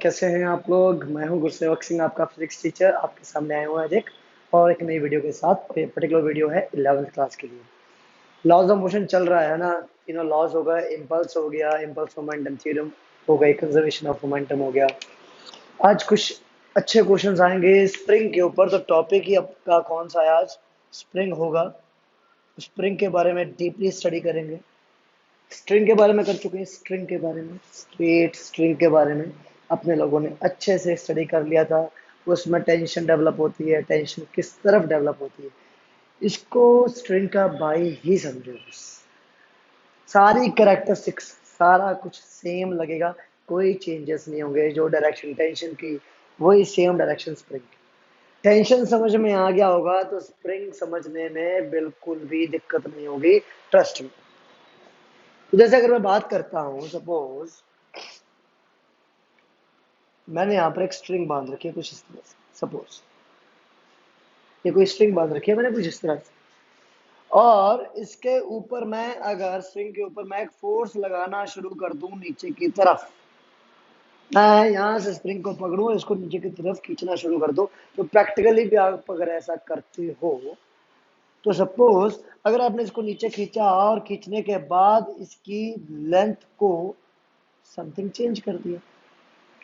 कैसे हैं आप लोग। मैं हूं गुरसेवक सिंह, आपका फिजिक्स टीचर। आपके सामने आया हूं आज एक नई वीडियो के साथ। ये पर्टिकुलर वीडियो है 11th क्लास के लिए। लॉज ऑफ मोशन चल रहा है ना, तीनों लॉज हो गए। इम्पल्स हो गया, इम्पल्स मोमेंटम थ्योरम हो गई, कंजर्वेशन ऑफ मोमेंटम हो गया। आज कुछ अच्छे क्वेश्चंस आएंगे स्प्रिंग के ऊपर। तो टॉपिक ही आपका कौन सा है आज? स्प्रिंग होगा। स्प्रिंग के बारे में डीपली स्टडी करेंगे। स्ट्रिंग के बारे में कर चुके हैं, स्ट्रिंग के बारे में, स्ट्रेट स्ट्रिंग के बारे में अपने लोगों ने अच्छे से स्टडी कर लिया था। उसमें टेंशन डेवलप होती है, टेंशन किस तरफ डेवलप होती है, इसको स्ट्रिंग का बाई ही समझो बस। सारी करेक्टरिस्टिक्स, सारा कुछ सेम लगेगा, कोई चेंजेस नहीं होंगे। जो डायरेक्शन टेंशन की, वही सेम डायरेक्शन स्प्रिंग की। टेंशन समझ में आ गया होगा तो स्प्रिंग समझने में बिल्कुल भी दिक्कत नहीं होगी, ट्रस्ट में। तो जैसे अगर मैं बात करता हूं, सपोज मैंने यहाँ पर एक स्ट्रिंग बांध रखी है कुछ इस तरह से। सपोज ये कोई स्ट्रिंग बांध रखी है मैंने कुछ इस तरह से, और इसके ऊपर मैं, अगर स्ट्रिंग के ऊपर मैं एक फोर्स लगाना शुरू कर दूं नीचे की तरफ, मैं यहाँ से स्प्रिंग को पकड़ूं, इसको नीचे की तरफ खींचना शुरू कर दूं, तो प्रैक्टिकली भी आप अगर ऐसा करते हो तो सपोज अगर आपने इसको नीचे खींचा और खींचने के बाद इसकी लेंथ को समथिंग चेंज कर दिया,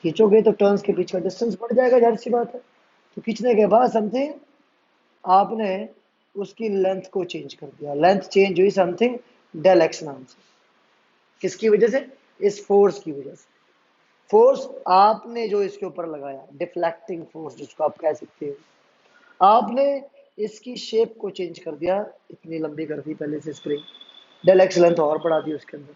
खींचोगे तो टर्न्स के बीच का डिस्टेंस बढ़ जाएगा, जाहिर सी बात है। तो खींचने के बाद समथिंग आपने उसकी लेंथ को चेंज कर दिया, लेंथ चेंज हुई समथिंग डेल एक्स नाम से। किसकी वजह से? इस फोर्स की वजह से। फोर्स आपने जो इसके ऊपर लगाया, डिफ्लेक्टिंग फोर्स जिसको आप कह सकते हो, आपने इसकी शेप को चेंज कर दिया, इतनी लंबी कर दी पहले से स्प्रिंग, डेल एक्स लेंथ और बढ़ा दी उसके अंदर।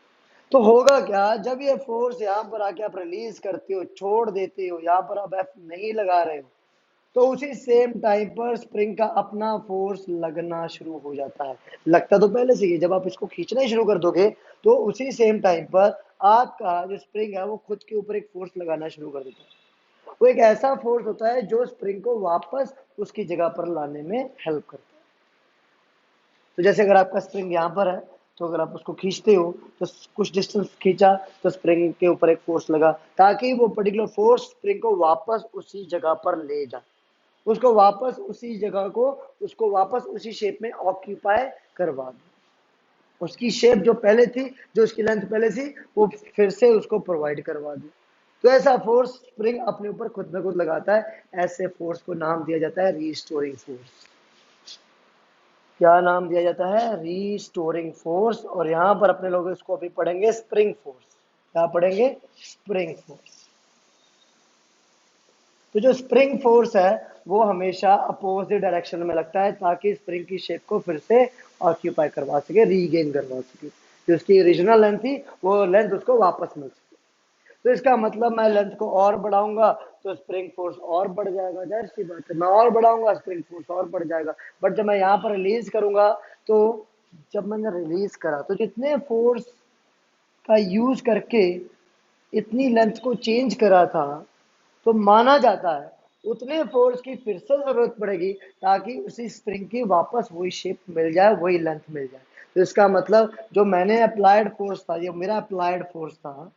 तो होगा क्या, जब ये फोर्स यहाँ पर आके आप रिलीज करते हो, छोड़ देते हो, यहाँ पर आप एफ नहीं लगा रहे हो, तो उसी सेम टाइम पर स्प्रिंग का अपना फोर्स लगना शुरू हो जाता है। लगता तो पहले से ही, जब आप इसको खींचना ही शुरू कर दोगे तो उसी सेम टाइम पर आपका जो स्प्रिंग है वो खुद के ऊपर एक फोर्स लगाना शुरू कर देता है। वो एक ऐसा फोर्स होता है जो स्प्रिंग को वापस उसकी जगह पर लाने में हेल्प करता है। तो जैसे अगर आपका स्प्रिंग यहाँ पर है, तो अगर आप उसको खींचते हो तो कुछ डिस्टेंस खींचा तो स्प्रिंग के ऊपर एक फोर्स लगा, ताकि वो पर्टिकुलर फोर्स स्प्रिंग को वापस उसी जगह पर ले जाए, उसको वापस उसी जगह को, उसको वापस उसी शेप में ऑक्यूपाई करवा दे। उसकी शेप जो पहले थी, जो उसकी लेंथ पहले थी, वो फिर से उसको प्रोवाइड करवा दे। तो ऐसा फोर्स स्प्रिंग अपने ऊपर खुद ब खुद लगाता है। ऐसे फोर्स को नाम दिया जाता है रीस्टोरिंग फोर्स। क्या नाम दिया जाता है? Restoring force. और यहां पर अपने लोग इसको अभी पढ़ेंगे स्प्रिंग फोर्स। क्या पढ़ेंगे? Spring force. तो जो स्प्रिंग फोर्स है वो हमेशा अपोजिट डायरेक्शन में लगता है, ताकि स्प्रिंग की शेप को फिर से ऑक्यूपाई करवा सके, रीगेन करवा सके। जो उसकी ओरिजिनल लेंथ थी वो लेंथ उसको वापस मिल सके। तो इसका मतलब मैं लेंथ को और बढ़ाऊंगा तो स्प्रिंग फोर्स और बढ़ जाएगा, जाहिर सी बात है। मैं और बढ़ाऊंगा, स्प्रिंग फोर्स और बढ़ जाएगा। बट जब मैं यहाँ पर रिलीज करूंगा, तो जब मैंने रिलीज करा तो जितने फोर्स का यूज करके इतनी लेंथ को चेंज करा था, तो माना जाता है उतने फोर्स की फिर से जरूरत पड़ेगी, ताकि उसी स्प्रिंग की वापस वही शेप मिल जाए, वही लेंथ मिल जाए। तो इसका मतलब जो मैंने अप्लाइड फोर्स था, ये मेरा अप्लाइड फोर्स था,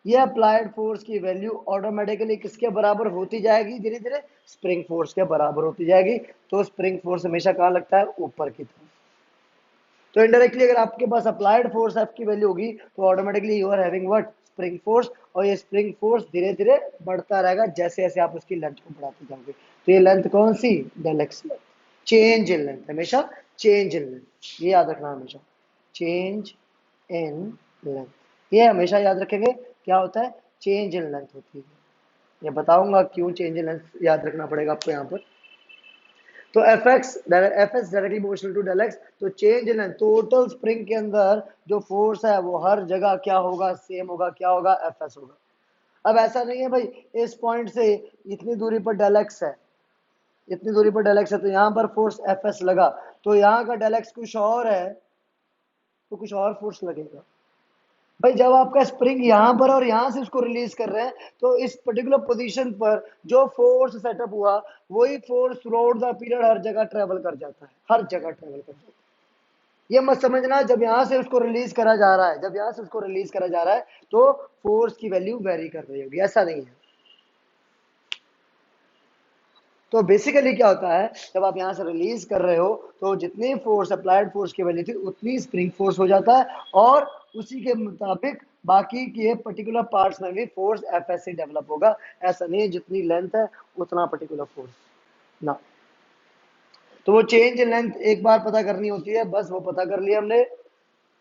ये अप्लाइड फोर्स की वैल्यू ऑटोमेटिकली किसके बराबर होती जाएगी? धीरे धीरे स्प्रिंग फोर्स के बराबर होती जाएगी। तो स्प्रिंग फोर्स हमेशा कहाँ लगता है? ऊपर की तरफ। तो इनडायरेक्टली अगर आपके पास अप्लाइड फोर्स एफ की वैल्यू होगी तो automatically you are having what? Spring force. और ये स्प्रिंग फोर्स धीरे धीरे बढ़ता रहेगा जैसे जैसे आप उसकी लेंथ को बढ़ाते जाओगे। तो ये लेंथ कौन सी? Del x length. Change in length, हमेशा चेंज इन लेंथ, ये याद रखना हमेशा। चेंज इन लेंथ, ये हमेशा याद रखेंगे। क्या होता है? चेंज इन लेंथ होती है। ये बताऊंगा क्यों चेंज इन लेंथ याद रखना पड़ेगा आपको यहाँ पर। तो F x directly proportional to del x. तो change in length, total spring के अंदर जो फोर्स है वो हर जगह क्या होगा? सेम होगा। क्या होगा? एफ एस होगा। अब ऐसा नहीं है भाई इस पॉइंट से इतनी दूरी पर डेल एक्स है, इतनी दूरी पर डेल एक्स है, तो यहाँ पर फोर्स एफ एस लगा, तो यहाँ का डेल एक्स कुछ और है, तो कुछ और फोर्स लगेगा। भाई जब आपका स्प्रिंग यहाँ पर और यहाँ से उसको रिलीज कर रहे हैं, तो इस पर्टिकुलर पोजीशन पर जो फोर्स सेटअप हुआ, वही force throughout the period हर जगह ट्रेवल कर जाता है, हर जगह ट्रेवल कर जाता है। ये मत समझना जब यहां से उसको रिलीज करा जा रहा है, जब यहां से उसको रिलीज करा जा रहा है तो फोर्स की वैल्यू वेरी कर रही होगी, ऐसा नहीं है। तो बेसिकली क्या होता है, जब आप यहां से रिलीज कर रहे हो तो जितनी फोर्स अप्लाइड फोर्स की वैल्यू थी उतनी स्प्रिंग फोर्स हो जाता है, और उसी के मुताबिक बाकी के पर्टिकुलर पार्ट्स में भी force F S C develop होगा। ऐसा नहीं है जितनी लेंथ है उतना पर्टिकुलर फोर्स ना। तो वो चेंज इन लेंथ एक बार पता करनी होती है, बस वो पता कर लिया हमने,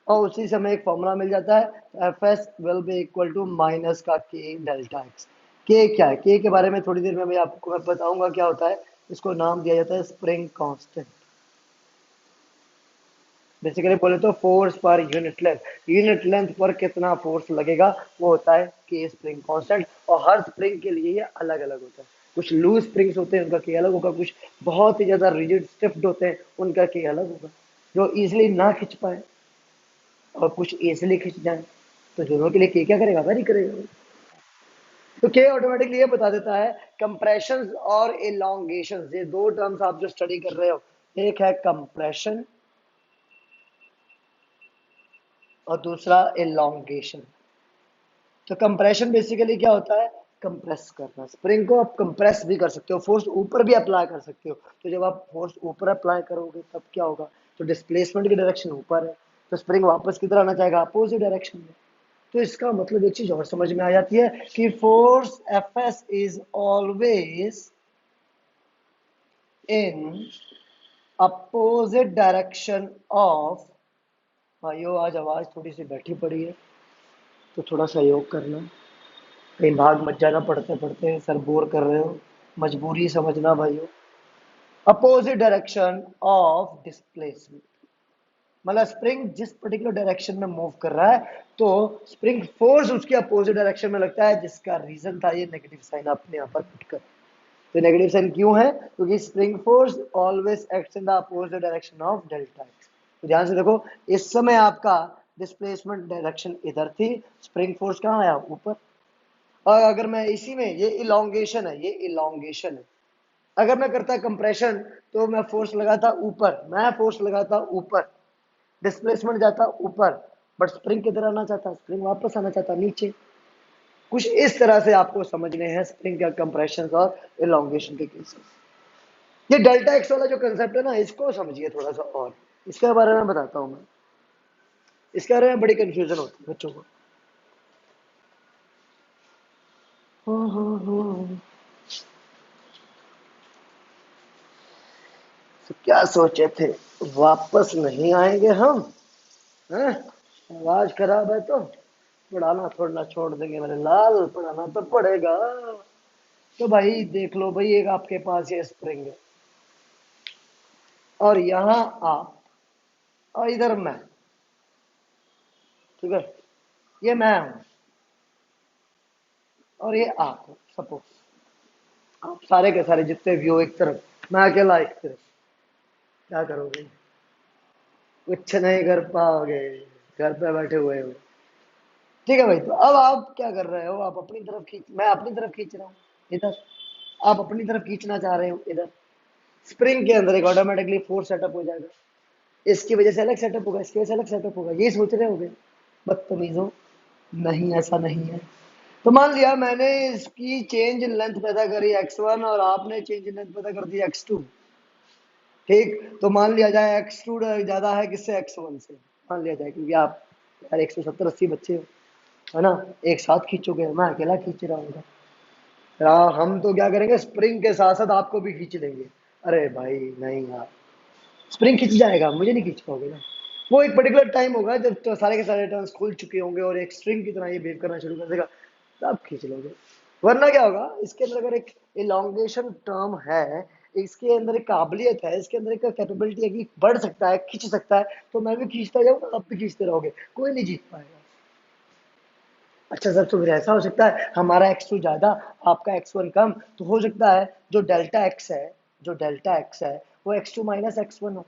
और उसी से हमें एक फॉर्मूला मिल जाता है, F S will be equal to minus का के डेल्टा एक्स। के क्या है, के बारे में थोड़ी देर में मैं आपको मैं बताऊंगा क्या होता है। इसको नाम दिया जाता है स्प्रिंग कांस्टेंट। बेसिकली बोले तो फोर्स पर यूनिट लेंथ पर कितना फोर्स लगेगा वो होता है के स्प्रिंग कांस्टेंट, और हर स्प्रिंग के लिए ये अलग अलग होता है। कुछ लूज स्प्रिंग्स होते हैं उनका के अलग होगा, कुछ बहुत ही ज्यादा रिजिड स्टिफ्ड होते हैं उनका के अलग होगा, जो इजिली ना खिंच पाए और कुछ इजिली खिंच जाए, तो दोनों के लिए के क्या करेगा, वेरी करेगा। तो के ऑटोमेटिकली ये बता देता है कंप्रेशन और एलोंगेशन, ये दो टर्म्स आप जो स्टडी कर रहे हो, एक है कंप्रेशन और दूसरा एलोंगेशन। तो कंप्रेशन बेसिकली क्या होता है, कंप्रेस करना। स्प्रिंग को आप कंप्रेस भी कर सकते हो, फोर्स ऊपर भी अप्लाई कर सकते हो। तो जब आप फोर्स ऊपर अप्लाई करोगे तब क्या होगा, तो डिस्प्लेसमेंट की डायरेक्शन ऊपर है, तो स्प्रिंग वापस किधर आना चाहेगा, अपोजिट डायरेक्शन में। तो इसका मतलब एक चीज और समझ में आ जाती है कि force F S is always in opposite direction of. भाइयों आज आवाज थोड़ी सी बैठी पड़ी है तो थोड़ा सहयोग करना, कहीं भाग मत जाना पढ़ते पढ़ते, सर बोर कर रहे हो, मजबूरी समझना भाइयों। अपोजिट डायरेक्शन ऑफ डिस्प्लेसमेंट, मतलब स्प्रिंग जिस पर्टिकुलर डायरेक्शन में मूव कर रहा है तो स्प्रिंग फोर्स उसके अपोजिट डायरेक्शन में लगता है, जिसका रीजन था ये नेगेटिव साइन आपने यहाँ पर पुट कर। तो नेगेटिव साइन क्यों है, क्योंकि spring force always acts in the opposite direction of delta X. तो ध्यान से देखो, इस समय आपका डिस्प्लेसमेंट डायरेक्शन इधर थी, स्प्रिंग फोर्स कहाँ आया, ऊपर। और अगर मैं इसी में, ये इलोंगेशन है, ये इलोंगेशन है, अगर मैं करता कंप्रेशन तो मैं फोर्स लगाता ऊपर, मैं फोर्स लगाता ऊपर, डिस्प्लेसमेंट जाता ऊपर, बट स्प्रिंग किधर आना चाहता, स्प्रिंग वापस आना चाहता नीचे। कुछ इस तरह से आपको समझने हैं स्प्रिंग का कंप्रेशन और इलोंगेशन के केसेस। ये डेल्टा एक्स वाला जो कंसेप्ट है ना, इसको समझिए थोड़ा सा, और इसके बारे में बताता हूं मैं। इसके बारे में बड़ी कंफ्यूजन होती है बच्चों को। तो क्या सोचे थे, वापस नहीं आएंगे हम, हैं? आवाज खराब है तो पढ़ाना थोड़ा छोड़ देंगे मेरे लाल, पढ़ाना तो पड़ेगा। तो भाई देख लो भाई, एक आपके पास ये स्प्रिंग है और यहाँ आप, और इधर मैं, ठीक है, ये मैं हूं और ये आप हो, सपोज आप सारे के सारे जितने भी हो एक तरफ, मैं अकेला एक तरफ, क्या करोगे, कुछ नहीं कर पाओगे, घर पे बैठे हुए हो। ठीक है भाई, तो अब आप क्या कर रहे हो, आप अपनी तरफ खींच, मैं अपनी तरफ खींच रहा हूँ इधर, आप अपनी तरफ खींचना चाह रहे हो इधर। स्प्रिंग के अंदर एक ऑटोमेटिकली फोर्स सेटअप हो जाएगा, इसकी वजह से अलग सेटअप होगा, इसकी वजह से अलग सेटअप होगा, ये सोच रहे होगे बदतमीजों। नहीं, ऐसा नहीं है। तो मान लिया मैंने इसकी चेंज इन लेंथ पैदा करी x1 और आपने चेंज इन लेंथ पैदा कर दी x2, ठीक। तो मान लिया जाए x2 ज्यादा है किससे, x1 से, मान लिया जाए, क्योंकि आप यार 170-80 बच्चे हो, है ना, एक साथ खींचोगे, मैं अकेला खींच रहा हूँ। हम तो क्या करेंगे, स्प्रिंग के साथ साथ आपको भी खींच लेंगे। अरे भाई नहीं यार, स्प्रिंग खींच जाएगा, मुझे नहीं खींच पाओगे ना। वो एक पर्टिकुलर टाइम होगा जब तो सारे के सारे टर्न्स खुल चुके होंगे और एक स्ट्रिंग की तरह ये बिहेव करना शुरू कर देगा, तब खींच लोगे। वरना क्या होगा, इसके अंदर अगर एक इलोंगेशन टर्म है, इसके अंदर एक काबिलियत है, इसके अंदर एक कैपेबिलिटी है कि बढ़ सकता है, खींच सकता है, तो मैं भी खींचता जाऊंगा, आप भी खींचते रहोगे, कोई नहीं जीत पाएगा। अच्छा सर, तो फिर ऐसा हो सकता है हमारा x2 ज्यादा, आपका x1 कम, तो हो सकता है जो डेल्टा x है, जो डेल्टा x है वो x2 माइनस x1 हो,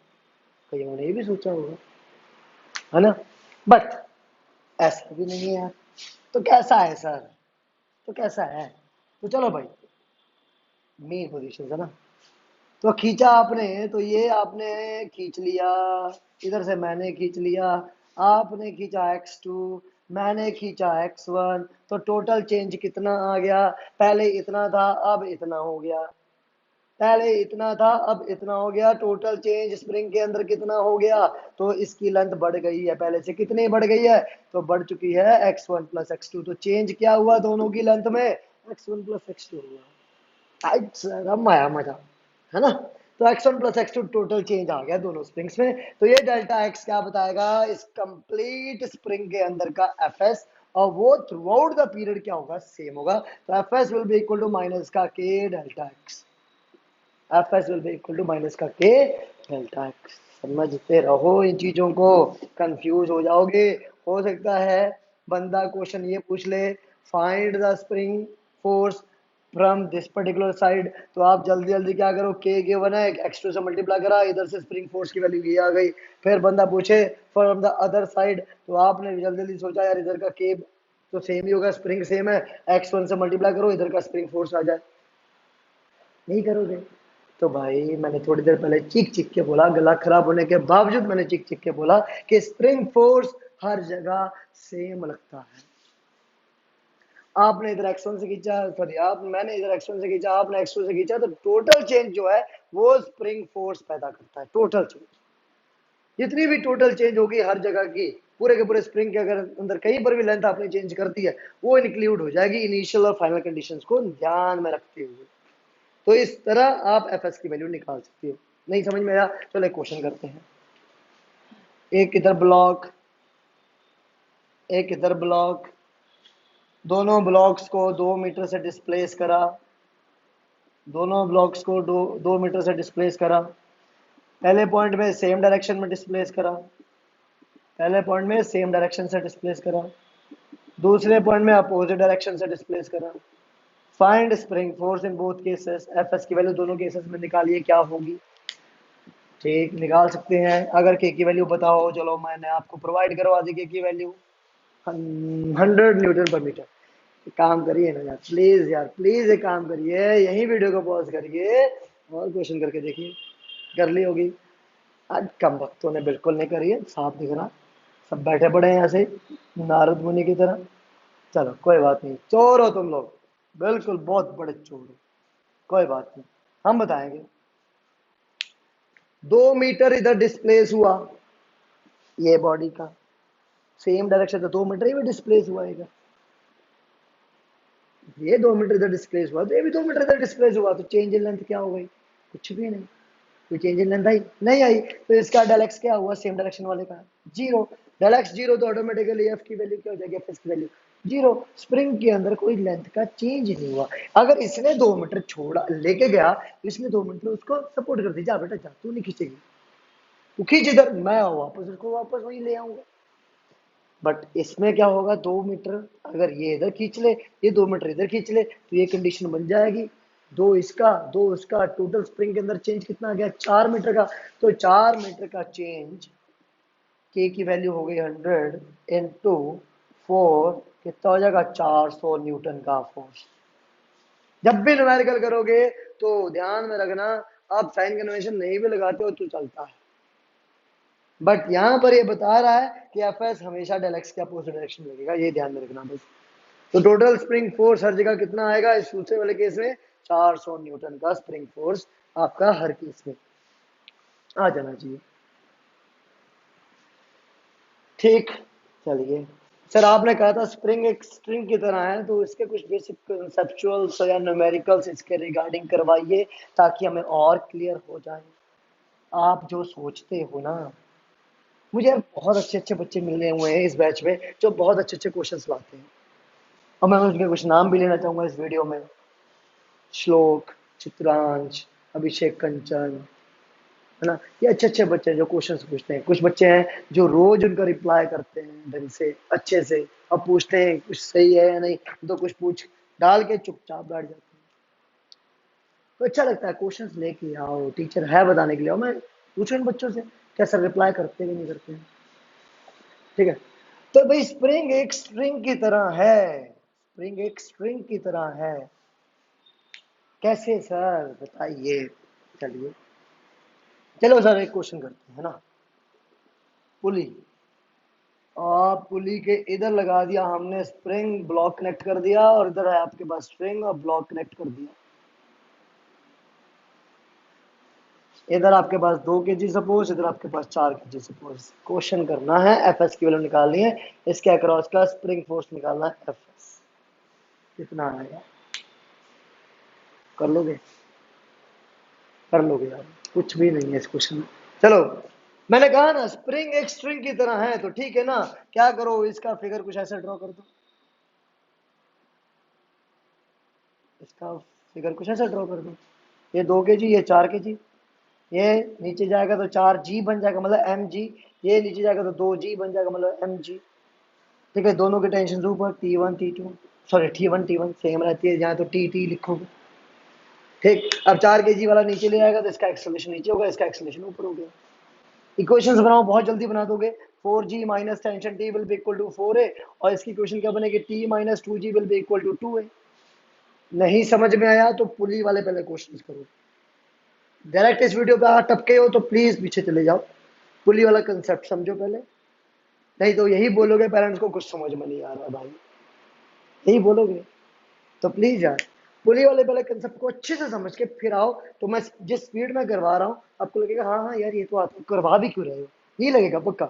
कहीं उन्होंने ये भी सोचा होगा, है ना। बट ऐसा भी नहीं है यार। तो कैसा है सर, तो कैसा है, तो चलो भाई, मेन पोजीशन है ना, तो खींचा आपने, तो ये आपने खींच लिया, इधर से मैंने खींच लिया, आपने खींचा x2, मैंने खींचा x1, तो टोटल चेंज कितना आ गया? पहले इतना था, अब इतना हो गया, पहले इतना था, अब इतना हो गया। टोटल चेंज स्प्रिंग के अंदर कितना हो गया? तो इसकी लेंथ बढ़ गई है, पहले से कितनी बढ़ गई है? तो बढ़ चुकी है x1 प्लस x2। तो चेंज क्या हुआ दोनों की लेंथ में? x1 प्लस x2 हुआ। अब आया मजा, है ना? तो x1 plus x2 total change आ गया दोनों स्प्रिंग्स में। तो ये डेल्टा x क्या बताएगा? इस कंप्लीट स्प्रिंग के अंदर का एफएस, और वो थ्रू आउट द पीरियड क्या होगा? सेम होगा। तो FS will be equal to minus का K delta X. FS will be equal to minus का के डेल्टा एक्स। समझते रहो इन चीजों को, कंफ्यूज हो जाओगे। हो सकता है बंदा क्वेश्चन ये पूछ ले, find the spring force from this particular side, तो आप जल्दी जल्दी क्या करो, के गिवन है, x2 से मल्टीप्लाई करा, इधर से स्प्रिंग फोर्स की वैल्यू ये आ गई। फिर बंदा पूछे फ्रॉम द अदर साइड, तो आपने जल्दी जल्दी सोचा यार इधर का के तो सेम ही होगा, स्प्रिंग सेम है, x1 से मल्टीप्लाई करो, इधर का स्प्रिंग फोर्स आ जाए। नहीं करोगे तो भाई मैंने थोड़ी देर पहले चीख चीख के बोला, गला खराब होने के बावजूद मैंने चीख चीख के बोला कि स्प्रिंग फोर्स हर जगह सेम लगता है। आपने इधर x1 से खींचा, सॉरी आप मैंने इधर x1 से खींचा, आपने x2 से खींचा, तो टोटल चेंज जो है वो स्प्रिंग फोर्स पैदा करता है। टोटल चेंज, जितनी भी टोटल चेंज होगी हर जगह की, पूरे के पूरे स्प्रिंग के अगर अंदर कहीं पर भी लेंथ आपने चेंज कर दी है, वो इंक्लूड हो जाएगी इनिशियल और फाइनल कंडीशंस को ध्यान में रखते हुए। तो इस तरह आप एफएस की वैल्यू निकाल सकते हो। नहीं समझ में आया? चलो एक क्वेश्चन करते हैं। एक इधर ब्लॉक, एक इधर ब्लॉक, दोनों ब्लॉक्स को 2 मीटर से डिस्प्लेस करा, दोनों ब्लॉक्स को 2 मीटर से डिस्प्लेस करा। पहले पॉइंट में सेम डायरेक्शन में डिस्प्लेस करा, पहले पॉइंट में सेम डायरेक्शन से डिस्प्लेस करा, दूसरे पॉइंट में अपोजिट डायरेक्शन से डिस्प्लेस करा। Find spring force in both cases. FS की वैल्यू दोनों केसेस में निकालिए, क्या होगी? ठीक, निकाल सकते हैं। अगर के की वैल्यू बताओ, चलो मैंने आपको प्रोवाइड करवा दी के की वैल्यू 100 न्यूटन पर मीटर। काम करिए ना यार, प्लीज यार, प्लीज एक काम करिए, यही वीडियो को पॉज करिए और क्वेश्चन करके देखिए। कर ली होगी? आज कम वक्तों ने बिल्कुल नहीं करी है, साफ दिख रहा, सब बैठे पड़े हैं ऐसे नारद मुनि की तरह। चलो कोई बात नहीं, चोर हो तुम लोग, बिल्कुल बहुत बड़े चोर हो, कोई बात नहीं, हम बताएंगे। 2 मीटर इधर डिस्प्लेस हुआ, ये बॉडी का सेम डायरेक्शन, तो 2 मीटर ही में डिस्प्लेस हुआ है। ये 2 मीटर इधर डिस्प्लेस हुआ, तो ये भी 2 मीटर इधर डिस्प्लेस हुआ, तो चेंज इन लेंथ क्या हो गई? कुछ भी नहीं। कोई चेंज इन लेंथ आई नहीं आई, तो इसका डेल एक्स क्या हुआ सेम डायरेक्शन वाले का? जीरो। डेल एक्स जीरो, तो ऑटोमेटिकली एफ की वैल्यू क्या हो जाएगी? एफ एस की वैल्यू जीरो। स्प्रिंग के अंदर कोई लेंथ का चेंज नहीं हुआ। अगर इसने 2 मीटर छोड़ा लेके गया, तो इसने 2 मीटर उसको सपोर्ट कर दी, जा बेटा जा, तू नहीं खींचेगी, तू खींच इधर, मैं वापस उसको वापस वहीं ले आऊंगा। बट इसमें क्या होगा? 2 मीटर अगर ये इधर खींच ले, ये 2 मीटर इधर खींच ले, तो ये कंडीशन बन जाएगी, दो इसका दो उसका, टोटल स्प्रिंग के अंदर चेंज कितना आ गया? 4 मीटर का। तो 4 मीटर का चेंज, के की वैल्यू हो गई 100 × 4, कितना हो जाएगा? 400 न्यूटन का फोर्स। जब भी न्यूमेरिकल करोगे तो ध्यान में रखना, आप साइन कन्वेंशन नहीं भी लगाते हो तो चलता है, बट यहां पर ये बता रहा है कि एफ एस हमेशा डेल एक्स के अपोजिट डायरेक्शन लगेगा, ये ध्यान में रखना बस। तो टोटल स्प्रिंग फोर्स हर जगह कितना आएगा? इस दूसरे वाले केस में 400 न्यूटन का स्प्रिंग फोर्स आपका हर केस में आ जाना चाहिए। ठीक, चलिए सर, आपने कहा था स्प्रिंग एक स्ट्रिंग की तरह है, तो इसके कुछ बेसिक कंसेप्चुअल्स या न्यूमेरिकल्स इसके रिगार्डिंग करवाइए, ताकि हमें और क्लियर हो जाए। आप जो सोचते हो ना, मुझे बहुत अच्छे अच्छे बच्चे मिले हुए हैं इस बैच में जो बहुत अच्छे अच्छे क्वेश्चंस लाते हैं, और मैं उनके कुछ नाम भी लेना चाहूंगा इस वीडियो में। श्लोक, चित्रांश, अभिषेक कंचन, है ना, ये अच्छे अच्छे बच्चे हैं जो क्वेश्चंस पूछते हैं। कुछ बच्चे हैं जो रोज उनका रिप्लाई करते हैं ढंग से, अच्छे से, अब पूछते हैं कुछ सही है या नहीं, तो कुछ पूछ डाल के चुपचाप बैठ जाते हैं। तो अच्छा लगता है, क्वेश्चंस लेके आओ, टीचर है बताने के लिए, और मैं पूछूं इन बच्चों से कैसे रिप्लाई करते भी नहीं करते हैं। ठीक है, तो भाई स्प्रिंग एक स्ट्रिंग की तरह है, स्प्रिंग एक स्ट्रिंग की तरह है। कैसे सर बताइए? चलिए चलो सर एक क्वेश्चन करते हैं, है ना। पुली, और पुली के इधर लगा दिया हमने स्प्रिंग, ब्लॉक कनेक्ट कर दिया, और इधर है आपके पास स्प्रिंग और ब्लॉक कनेक्ट कर दिया। इधर आपके पास 2 kg सपोज, इधर आपके पास 4 kg सपोज। क्वेश्चन करना है, एफ एस की वैल्यू निकालनी है, इसके अक्रॉस का स्प्रिंग फोर्स निकालना है एफ एस। कितना आएगा, कर लोगे? कर लोगे यार, कुछ भी नहीं है इस क्वेश्चन में। चलो, मैंने कहा ना स्प्रिंग एक स्ट्रिंग की तरह है, तो ठीक है ना। क्या करो, इसका फिगर कुछ ऐसा ड्रॉ कर दो, इसका फिगर कुछ ऐसा ड्रॉ कर दो। ये 2 kg, ये 4 kg, ये नीचे जाएगा तो 4g बन जाएगा, मतलब mg। ये नीचे जाएगा तो 2g बन जाएगा, मतलब mg। ठीक है, दोनों के टेंशन ऊपर, T1 T2, sorry T1 T1 same रहती है, यहाँ तो T लिखोगे। ठीक, अब 4 kg वाला नीचे ले आएगा तो इसका एक्सेलरेशन नीचे होगा, इसका एक्सेलरेशन ऊपर हो गया। इक्वेशंस बनाओ, बहुत जल्दी बना दोगे। 4g minus tension T will be equal to 4a, और इसकी इक्वेशन क्या बनेगी, T minus 2g will be equal to 2a। नहीं समझ में आया तो पुली वाले पहले क्वेश्चंस करो। डायरेक्ट इस वीडियो पे टपके हो तो प्लीज पीछे चले जाओ, पुली वाला कंसेप्ट समझो पहले, नहीं तो यही बोलोगे पेरेंट्स को कुछ समझ में नहीं आ रहा भाई, यही बोलोगे। तो प्लीज यार, पुली वाले पहले कंसेप्ट को अच्छे से समझ के फिर आओ। तो मैं जिस स्पीड में करवा रहा हूँ आपको लगेगा हाँ हाँ यार ये तो आता, करवा भी क्यों रहे हो, नहीं लगेगा पक्का।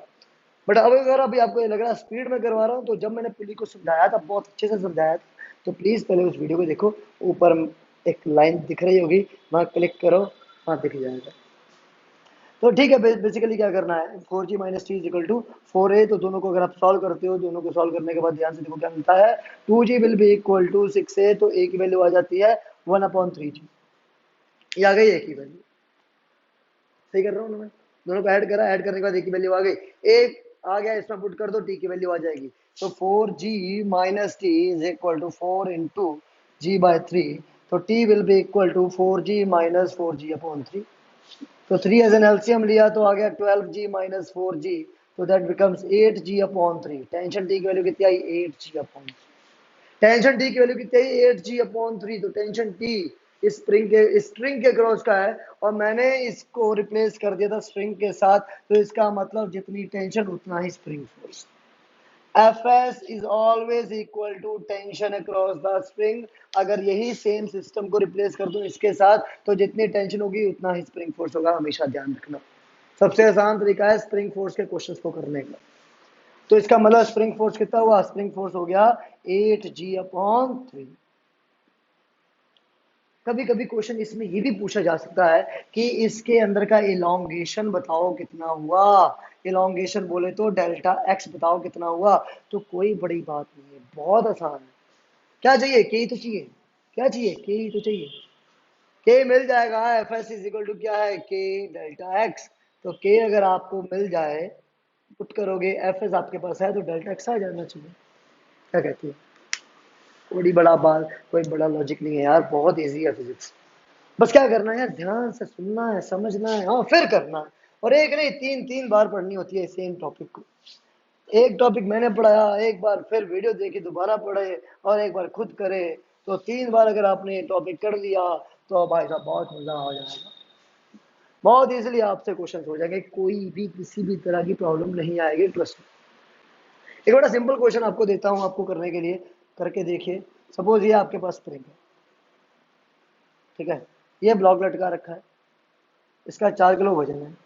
बट अब अगर अभी आपको ये लग रहा है स्पीड में करवा रहा हूँ, तो जब मैंने पुली को समझाया था, बहुत अच्छे से समझाया था, तो प्लीज पहले उस वीडियो को देखो। ऊपर एक लाइन दिख रही होगी, वहां क्लिक करो, वहां दिख जाएगा। तो ठीक है, बेसिकली क्या करना है, 4g minus T is equal to 4a। तो दोनों को अगर आप सॉल्व करते हो, दोनों को सॉल्व करने के बाद ध्यान से देखो क्या मिलता है, 2g will be equal to 6a, तो a की वैल्यू आ जाती है 1/3g। ये आ गई a की वैल्यू, सही कर रहा हूँ ना मैं? दोनों को ऐड करा, ऐड करने के बाद a की वैल्यू आ गई, एक आ गया, इसमें पुट कर दो, t की वैल्यू आ जाएगी। तो 4g minus T is equal to 4 into g/3, तो t will be equal to 4g minus 4g/3। तो 3 एज एन एलसीएम लिया तो आ गया 12g माइनस 4g, तो that becomes 8g/3। Tension T की वैल्यू कितनी आई, 8g/3। टेंशन टी की वैल्यू कितनी आई, 8g/3। तो टेंशन टी स्ट्रिंग के क्रॉस का है, और मैंने इसको रिप्लेस कर दिया था स्ट्रिंग के साथ, तो इसका मतलब जितनी टेंशन उतना ही spring force. Fs is always equal to tension across the string। अगर यही सेम सिस्टम को रिप्लेस कर दो इसके साथ, तो जितनी टेंशन होगी उतना ही स्प्रिंग फोर्स होगा, हमेशा ध्यान रखना। सबसे आसान तरीका है स्प्रिंग फोर्स के क्वेश्चंस को करने का। तो इसका मतलब स्प्रिंग फोर्स कितना हुआ, स्प्रिंग फोर्स हो गया 8g/3। कभी कभी क्वेश्चन इसमें ये भी पूछा जा सकता है कि इसके अंदर का इलोंगेशन बताओ कितना हुआ। इलोंगेशन बोले तो डेल्टा एक्स बताओ कितना हुआ। तो कोई बड़ी बात नहीं है, बहुत आसान है। क्या चाहिए, के ही तो चाहिए। क्या चाहिए, के ही तो चाहिए। के मिल जाएगा, F S is equal to क्या है, के डेल्टा एक्स। तो के अगर आपको मिल जाए, पुट करोगे, एफ एस आपके पास है, तो डेल्टा एक्स आ जाना चाहिए। क्या कहती है, बड़ी बड़ा बात, कोई बड़ा लॉजिक नहीं है यार, बहुत इजी है फिजिक्स। बस क्या करना है यार, ध्यान से सुनना है, समझना है, हाँ फिर करना है। और एक नहीं, तीन तीन बार पढ़नी होती है सेम टॉपिक को। एक टॉपिक मैंने पढ़ाया, एक बार फिर वीडियो देखी दोबारा पढ़े, और एक बार खुद करे। तो 3 बार अगर आपने टॉपिक कर लिया, तो भाई साहब बहुत मजा आ जाएगा। बहुत इजीली आपसे क्वेश्चन हो जाएंगे, कोई भी किसी भी तरह की प्रॉब्लम नहीं आएगी, ट्रस्ट। एक बड़ा सिंपल क्वेश्चन आपको देता हूँ, आपको करने के लिए, करके देखिए। सपोज ये आपके पास स्प्रिंग है, ठीक है, ये ब्लॉक लटका रखा है, इसका 4 किलो वजन है,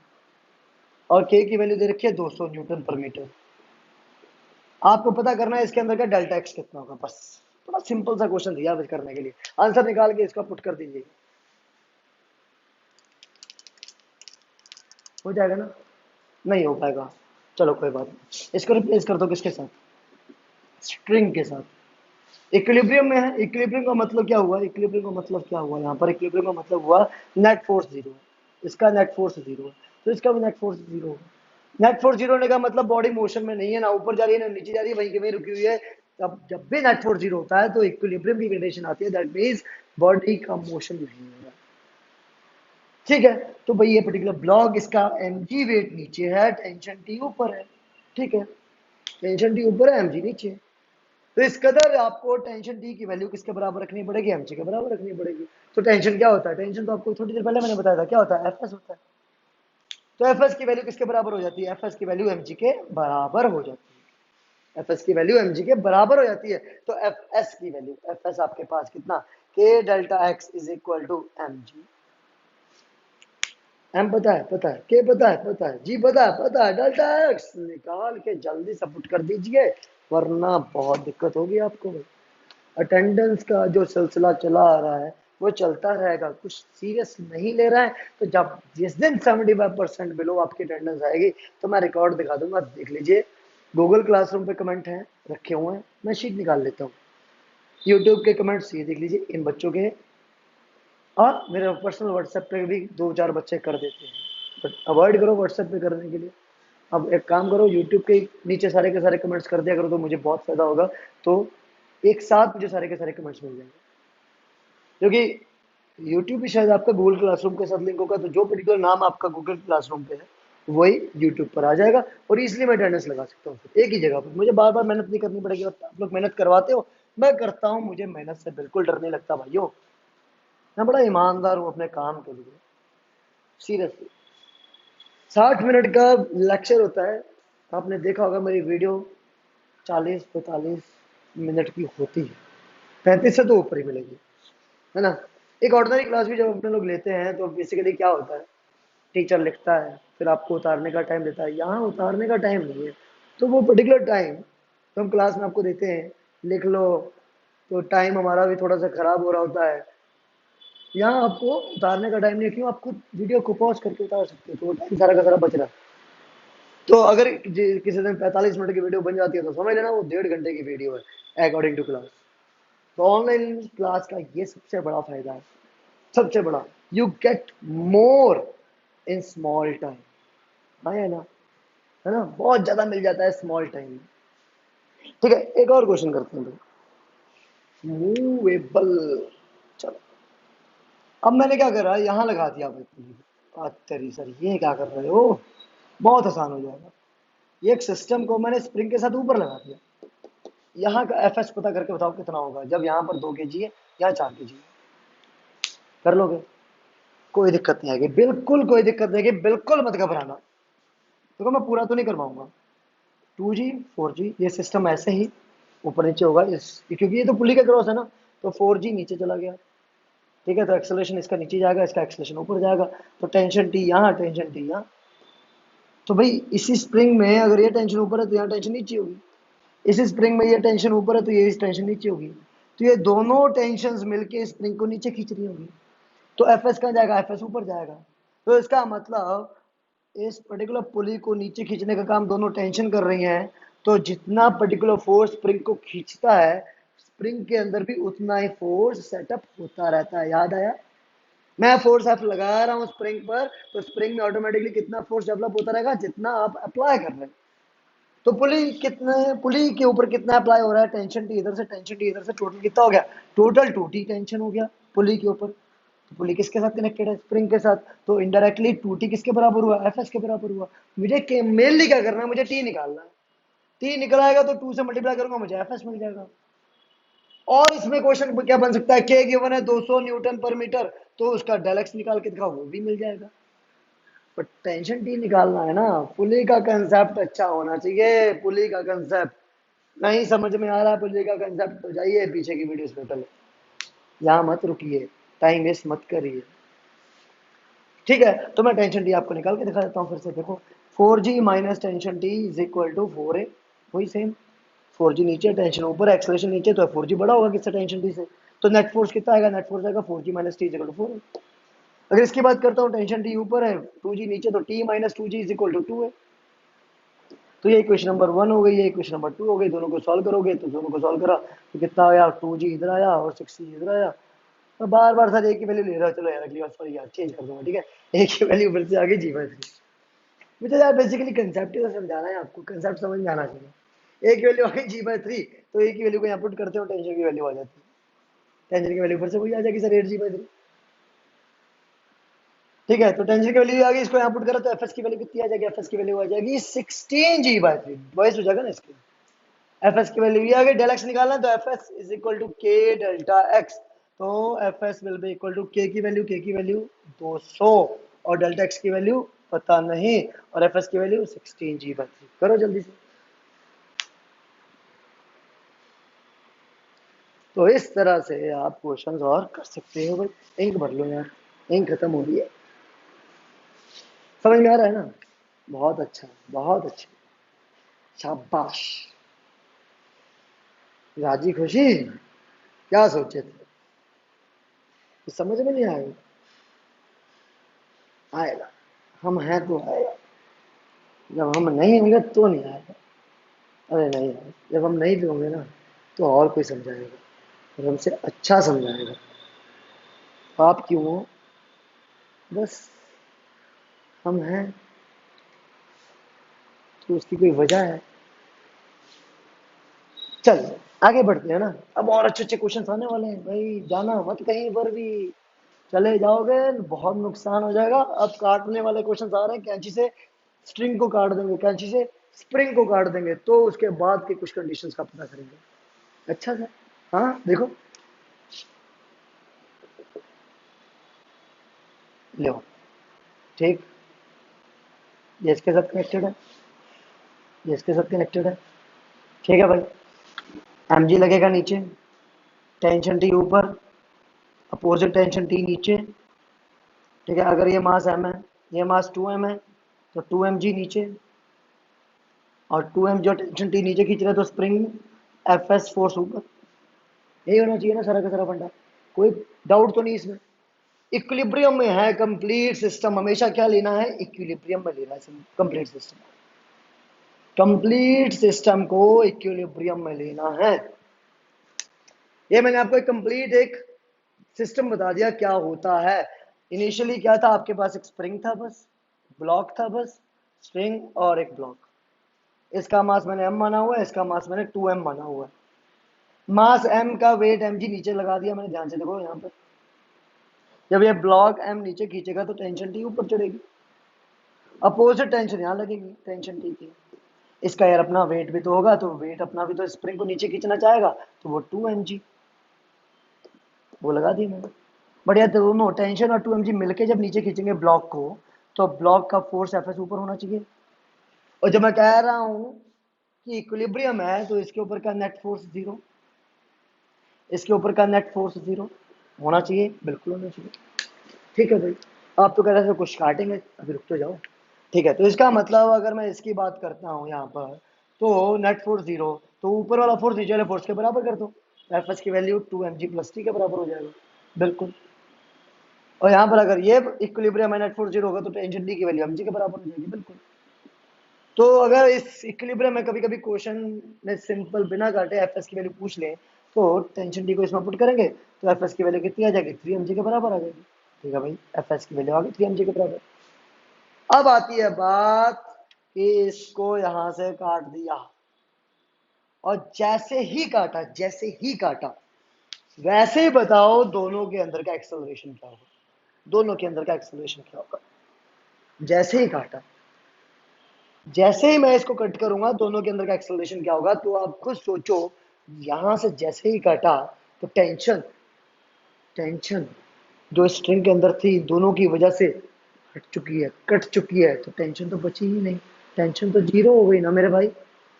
और के की वैल्यू दे रखी है 200 Nm/मीटर। आपको पता करना है इसके अंदर का डेल्टा एक्स कितना होगा, बस। बड़ा सिंपल सा क्वेश्चन दिया बस करने के लिए, आंसर निकाल के इसका पुट कर दीजिए, हो जाएगा ना। नहीं हो पाएगा, चलो कोई बात नहीं, इसको रिप्लेस कर दो किसके साथ, स्ट्रिंग के साथ। इक्विलिब्रियम में है, इक्विलिब्रियम का मतलब क्या हुआ, इक्विलिब्रियम का मतलब क्या हुआ, यहाँ पर इक्विलिब्रियम का मतलब हुआ नेट फोर्स जीरो। इसका नेट फोर्स जीरो है, तो इसका भी नेट फोर्स जीरो होगा। नेट फोर्स जीरो होने का मतलब बॉडी मोशन में नहीं है, ना ऊपर जा रही है ना नीचे जा रही है, वहीं के वहीं रुकी हुई है। अब जब भी नेट फोर्स जीरो होता है तो इक्विलिब्रियम की कंडीशन आती है, दैट मींस बॉडी का मोशन नहीं हो रहा। ठीक है, तो भाई ये पर्टिकुलर ब्लॉक, इसका mg वेट नीचे है, टेंशन टी ऊपर है। ठीक है, टेंशन टी ऊपर है, mg नीचे है। तो इस कदर आपको टेंशन टी की वैल्यू किसके बराबर रखनी पड़ेगी, एमजी के बराबर रखनी पड़ेगी। तो टेंशन क्या होता है, टेंशन तो आपको थोड़ी देर पहले मैंने बताया था क्या होता है, एफएस होता है। तो एफएस की वैल्यू किसके बराबर हो जाती है, एफएस की वैल्यू एमजी के बराबर हो जाती है, एफएस की वैल्यू एमजी के बराबर हो जाती है। तो एफएस की वैल्यू, एफएस आपके पास कितना, K delta X is equal to MG. M पता है, के पता है, जी पता है, डेल्टा एक्स निकाल के जल्दी सबमिट कर दीजिए, वरना बहुत दिक्कत होगी आपको। अटेंडेंस का जो सिलसिला चला आ रहा है वो चलता रहेगा, कुछ सीरियस नहीं ले रहा है। तो जब जिस दिन 75% बिलो आपकी अटेंडेंस आएगी तो मैं रिकॉर्ड दिखा दूंगा, देख लीजिए। गूगल क्लासरूम पे कमेंट हैं रखे हुए हैं, मैं शीट निकाल लेता हूँ। यूट्यूब के कमेंट्स ये देख लीजिए इन बच्चों के, और मेरे पर्सनल व्हाट्सएप पे भी 2-4 बच्चे कर देते हैं, बट अवॉइड करो व्हाट्सएप पे करने के लिए। अब एक काम करो, यूट्यूब के नीचे सारे के सारे कमेंट्स कर दिया करो, तो मुझे बहुत फायदा होगा। तो एक साथ मुझे सारे के सारे कमेंट्स मिल जाएंगे, क्योंकि यूट्यूब भी शायद आपका गूगल क्लासरूम के साथ लिंक होगा, तो जो पर्टिकुलर नाम आपका गूगल क्लासरूम पे है वही यूट्यूब पर आ जाएगा, और इसलिए मैं अटेंडेंस लगा सकता हूँ एक ही जगह पर, मुझे बार बार मेहनत नहीं करनी पड़ेगी। आप लोग मेहनत करवाते हो, मैं करता हूँ, मुझे मेहनत से बिल्कुल डर नहीं लगता भाइयों, मैं बड़ा ईमानदार हूँ अपने काम के लिए, सीरियसली। 60 मिनट का लेक्चर होता है, आपने देखा होगा मेरी वीडियो 40-45 मिनट की होती है, 35 से तो ऊपर ही मिलेगी, है ना। एक ऑर्डिनरी क्लास भी जब अपने लोग लेते हैं तो बेसिकली क्या होता है, टीचर लिखता है, फिर आपको उतारने का टाइम देता है। यहाँ उतारने का टाइम नहीं है, तो वो पर्टिकुलर टाइम तो हम क्लास में आपको देते हैं, लिख लो, तो टाइम हमारा भी थोड़ा सा खराब हो रहा होता है। यहाँ आपको उतारने का टाइम नहीं है, क्यों, आप खुद वीडियो को पॉज करके उतार सकते हो, तो वो टाइम सारा का सारा बच रहा है। तो अगर किसी दिन 45 मिनट की वीडियो बन जाती है तो समझ लेना वो 1.5 घंटे की वीडियो है अकॉर्डिंग टू क्लास। तो ऑनलाइन क्लास का ये सबसे बड़ा फायदा है, सबसे बड़ा, you get more in small time, हाँ है ना, बहुत ज्यादा मिल जाता है स्मॉल टाइम में। ठीक है, एक और क्वेश्चन करते हैं, मूवेबल। चलो, अब मैंने क्या करा, यहाँ लगा दिया भाई, तेरी सर ये क्या कर रहे हो, बहुत आसान हो जाएगा। ये एक सिस्टम को मैंने स्प्रिंग के साथ ऊपर लगा दिया, यहाँ का एफएस पता करके बताओ कितना होगा, जब यहाँ पर 2 kg है, यहाँ 4 kg है, कर लोगे, कोई दिक्कत नहीं आएगी, बिल्कुल कोई दिक्कत नहीं आएगी, बिल्कुल मत घबराना। देखो मैं पूरा तो नहीं करवाऊंगा, 2G 4G ये सिस्टम ऐसे ही ऊपर नीचे होगा, इस क्योंकि ये तो पुली का क्रॉस है ना, तो 4G नीचे चला गया, ठीक है, तो एक्सेलरेशन इसका नीचे जाएगा, इसका एक्सेलरेशन ऊपर जाएगा, तो टेंशन टी यहाँ, टेंशन टी यहाँ। तो भाई इसी स्प्रिंग में अगर ये टेंशन ऊपर है तो यहाँ टेंशन नीचे होगी, इसी स्प्रिंग में ये टेंशन ऊपर है तो ये टेंशन नीचे होगी, तो ये दोनों टेंशन मिलके स्प्रिंग को नीचे खींच रही होगी, तो एफएस कहाँ जाएगा, एफएस ऊपर जाएगा। तो इसका मतलब इस पर्टिकुलर पुली को नीचे खींचने का काम दोनों टेंशन कर रही हैं, तो जितना पर्टिकुलर फोर्स स्प्रिंग को खींचता है, स्प्रिंग के अंदर भी उतना ही फोर्स सेटअप होता रहता है, याद आया। मैं फोर्स एफ लगा रहा हूँ स्प्रिंग पर, तो स्प्रिंग में ऑटोमेटिकली कितना फोर्स डेवलप होता रहेगा, जितना आप अप्लाई कर रहे हैं। तो पुली के ऊपर कितना अप्लाई हो रहा है, टेंशन टी इधर से, टेंशन टी इधर से, टोटल कितना हो गया, टोटल 2T टेंशन हो गया पुली के ऊपर। तो पुली किसके साथ कनेक्टेड है, स्प्रिंग के साथ, तो इनडायरेक्टली 2T किसके बराबर हुआ, एफएस के बराबर हुआ। मुझे मेनली क्या करना है, मुझे टी निकालना है, टी निकल आएगा तो 2 से मल्टीप्लाई करूंगा, मुझे एफएस मिल जाएगा। और इसमें क्वेश्चन क्या बन सकता है, के गिवन है 200 न्यूटन पर मीटर, तो उसका डेल एक्स निकाल के दिखाओ, वो भी मिल जाएगा। पर टेंशन टी निकालना है ना, पुली का कंसेप्ट अच्छा होना चाहिए, पुली का कंसेप्ट नहीं समझ में आ रहा है, पुली का कंसेप्ट, तो जाइए पीछे की वीडियोस में, पहले यहाँ मत रुकिए, टाइम वेस्ट मत करिए। ठीक है, तो मैं टेंशन टी आपको निकाल के दिखा देता हूँ फिर से, देखो 4G minus tension T is equal to 4A, वही सेम, 4G नीचे, टेंशन ऊपर, एक्सेलरेशन नीचे, तो 4G बड़ा होगा किससे, टेंशन टी से, तो नेट फोर्स कितना आएगा, नेट फोर्स आएगा 4G minus T is equal to 4A। अगर इसकी बात करता हूँ, टेंशन टी ऊपर है, 2G नीचे, तो T minus 2G is equal to 2 है। तो ये इक्वेशन नंबर 1 हो गई, ये इक्वेशन नंबर 2 हो गई, दोनों को सॉल्व करोगे, तो दोनों को सॉल्व करा तो कितना आया, 2G इधर आया और 6C इधर आया। तो बार बार सर एक ही वैल्यू ले रहा, चलो यार अगली बार सॉरी यार चेंज कर दूंगा, ठीक है, एक ही वैल्यू फिर से आगे G/3। मुझे यार बेसिकली कंसेप्ट ही तो समझाना है आपको, कंसेप्ट समझ में आना चाहिए। एक वैल्यू आ गई G/3, तो एक ही वैल्यू को यहाँ पुट करते हो, टेंशन की वैल्यू आ जाती है, टेंशन की वैल्यू फिर से वही आ जाएगी सर 8G/3। ठीक है, तो टेंशन की वैल्यू आ गई, इसको यहाँ पुट करो तो एफएस की वैल्यू कितनी आ जाएगी, एफएस की वैल्यू आ जाएगी 16G/3, वॉइस हो जाएगा ना इसकी। एफ एस की वैल्यू ये आ गई, डेल एक्स निकालना है तो F S is equal to K delta X, तो F S will be equal to K की वैल्यू 200 और डेल्टा एक्स की वैल्यू पता नहीं, और एफ एस की वैल्यू 16G/3। करो जल्दी से। तो इस तरह से आप क्वेश्चंस और कर सकते हो भाई। इंक भर लो यार, इंक खत्म हो रही है। समझ में आ रहा है ना? बहुत अच्छा, बहुत अच्छा, शाबाश। राजी खुशी, क्या सोचे थे? समझ में नहीं आएगा? आएगा, हम हैं तो आएगा, जब हम नहीं होंगे तो नहीं आएगा। अरे नहीं यार, जब हम नहीं भी होंगे ना तो और कोई समझाएगा, और हमसे अच्छा समझाएगा। आप क्यों हो? बस हम हैं तो उसकी कोई वजह है। चल आगे बढ़ते हैं ना, अब और अच्छे अच्छे क्वेश्चन आने वाले हैं भाई, जाना मत कहीं पर भी। चले जाओगे बहुत नुकसान हो जाएगा। अब काटने वाले क्वेश्चन आ रहे हैं, कैंची से स्ट्रिंग को काट देंगे, कैंची से स्प्रिंग को काट देंगे, तो उसके बाद के कुछ कंडीशंस का पता करेंगे। अच्छा सर, हाँ देखो, लो ठीक, ये इसके साथ कनेक्टेड है, ये इसके साथ कनेक्टेड है। ठीक है भाई, एम जी लगेगा नीचे, टेंशन टी ऊपर, अपोजिट टेंशन टी नीचे। ठीक है, अगर ये मास एम है, ये मास 2m है, तो 2mg नीचे, और 2m जो टेंशन टी नीचे खींच रहे हैं, तो स्प्रिंग एफ एस फोर्स ऊपर। यही होना चाहिए ना सारा का सारा फंडा, कोई डाउट तो नहीं इसमें। इक्विलिब्रियम में है कंप्लीट सिस्टम, हमेशा क्या लेना है? इक्विलिब्रियम में लेना है कंप्लीट सिस्टम। कंप्लीट सिस्टम को इक्विलिब्रियम में लेना है। ये मैंने आपको एक कंप्लीट एक सिस्टम बता दिया क्या होता है। इनिशियली क्या था आपके पास? एक स्प्रिंग था बस, ब्लॉक था बस, स्प्रिंग और एक ब्लॉक। इसका मास मैंने m माना हुआ है, इसका मास मैंने 2m माना हुआ है। मास m का वेट mg नीचे लगा दिया मैंने, ध्यान से देखो यहाँ पे। जब ये ब्लॉक m नीचे खींचेगा तो टेंशन t ऊपर चढ़ेगी, अपोजिट टेंशन यहाँ लगेगी टेंशन t की। इसका यार अपना वेट भी तो होगा, तो वेट अपना भी तो स्प्रिंग को नीचे खींचना चाहेगा, तो वो 2mg, वो लगा दिया मैंने। बढ़िया, तो दोनों टेंशन और 2mg मिलके जब नीचे खींचेंगे ब्लॉक को, तो ब्लॉक का फोर्स एफ एस ऊपर होना चाहिए। और जब मैं कह रहा हूं कि इक्विलिब्रियम है, तो इसके ऊपर का नेट फोर्स जीरो, इसके ऊपर का नेट फोर्स जीरो होना चाहिए, बिल्कुल होना चाहिए। ठीक है भाई, आप तो कह रहे थे कुछ काटेंगे, अभी रुक तो जाओ। ठीक है, तो इसका मतलब अगर मैं इसकी बात करता हूँ यहाँ पर, तो नेट फोर्स जीरो, तो ऊपर वाला फोर्स नीचे वाले फोर्स के बराबर कर दो, एफ एस की वैल्यू 2mg+t के बराबर हो जाएगा, बिल्कुल। और यहाँ पर अगर ये इक्विलिब्रियम नेट फोर्स जीरो होगा, तो टेंशन डी की वैल्यू mg के बराबर हो जाएगी, बिल्कुल। तो अगर इस इक्विलिब्रियम में कभी कभी क्वेश्चन में सिंपल बिना काटे एफ एस की वैल्यू पूछ ले, तो टेंशन डी को इसमें पुट करेंगे, तो एफ एस की वैल्यू कितनी आ जाएगी? 3mg के बराबर आ जाएगी। ठीक है भाई, एफ एस की वैल्यू आ गई 3mg के बराबर। अब आती है बात कि इसको यहां से काट दिया, और जैसे ही काटा, जैसे ही काटा, वैसे ही बताओ दोनों के अंदर का एक्सेलरेशन क्या होगा? दोनों के अंदर का एक्सेलरेशन क्या होगा? जैसे ही काटा, जैसे ही मैं इसको कट करूंगा, दोनों के अंदर का एक्सेलरेशन क्या होगा? तो आप खुद सोचो, यहां से जैसे ही काटा, तो टेंशन, टेंशन जो स्ट्रिंग के अंदर थी, दोनों की वजह से हट चुकी है, कट चुकी है, तो टेंशन तो बची ही नहीं। टेंशन तो जीरो हो गई ना मेरे भाई,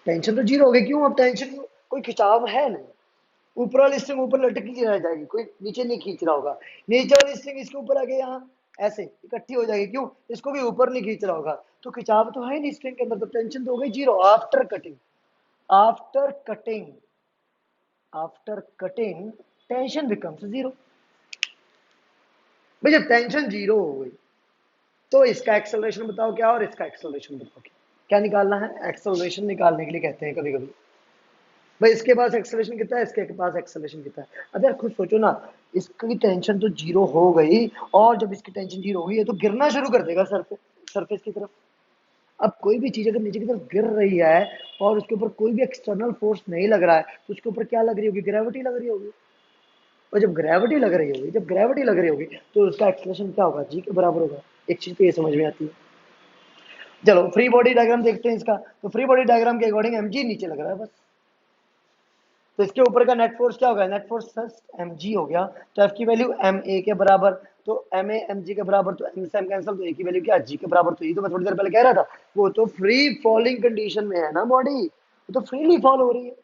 टेंशन तो जीरो हो गई। क्यों? अब टेंशन कोई खिंचाव है नहीं, ऊपर वाली स्ट्रिंग ऊपर लटकी रह जाएगी, कोई नीचे नहीं खींच रहा होगा। नीचे वाली स्ट्रिंग इसके ऊपर आके यहाँ ऐसे इकट्ठी हो जाएगी, क्यों? इसको भी ऊपर नहीं खींच रहा होगा, तो खिंचाव तो है नहीं स्ट्रिंग के अंदर, तो टेंशन तो हो गई zero after cutting. After cutting, after cutting tension becomes zero. भाई जब टेंशन जीरो हो गई, तो इसका एक्सेलरेशन बताओ क्या, और इसका एक्सेलरेशन बताओ क्या। क्या निकालना है? एक्सेलरेशन निकालने के लिए कहते हैं कभी कभी, भाई इसके पास एक्सेलरेशन कितना है, इसके पास एक्सेलरेशन कितना है। अब यार खुद सोचो ना, इसकी टेंशन तो जीरो हो गई, और जब इसकी टेंशन जीरो हुई है, तो गिरना शुरू कर देगा सरफेस की तरफ। अब कोई भी चीज अगर नीचे की तरफ गिर रही है, और उसके ऊपर कोई भी एक्सटर्नल फोर्स नहीं लग रहा है, तो उसके ऊपर क्या लग रही होगी? ग्रेविटी लग रही होगी। और जब ग्रेविटी लग रही होगी, जब ग्रेविटी लग रही होगी, तो उसका एक्सेलरेशन क्या होगा? जी के बराबर होगा। एक चीज तो ये समझ में आती है। चलो फ्री बॉडी डायग्राम देखते हैं इसका। तो फ्री बॉडी डायग्राम के अकॉर्डिंग एमजी नीचे लग रहा है बस, तो इसके ऊपर का नेट फोर्स क्या होगा, नेट फोर्स mg हो गया, तो F की वैल्यू ma के बराबर, तो ma mg के बराबर, तो m से m कैंसिल, तो a की वैल्यू क्या, g के बराबर। तो ये तो मैं थोड़ी देर पहले कह रहा था, वो तो फ्री फॉलिंग कंडीशन में है ना बॉडी, वो तो फ्रीली फॉल हो रही है।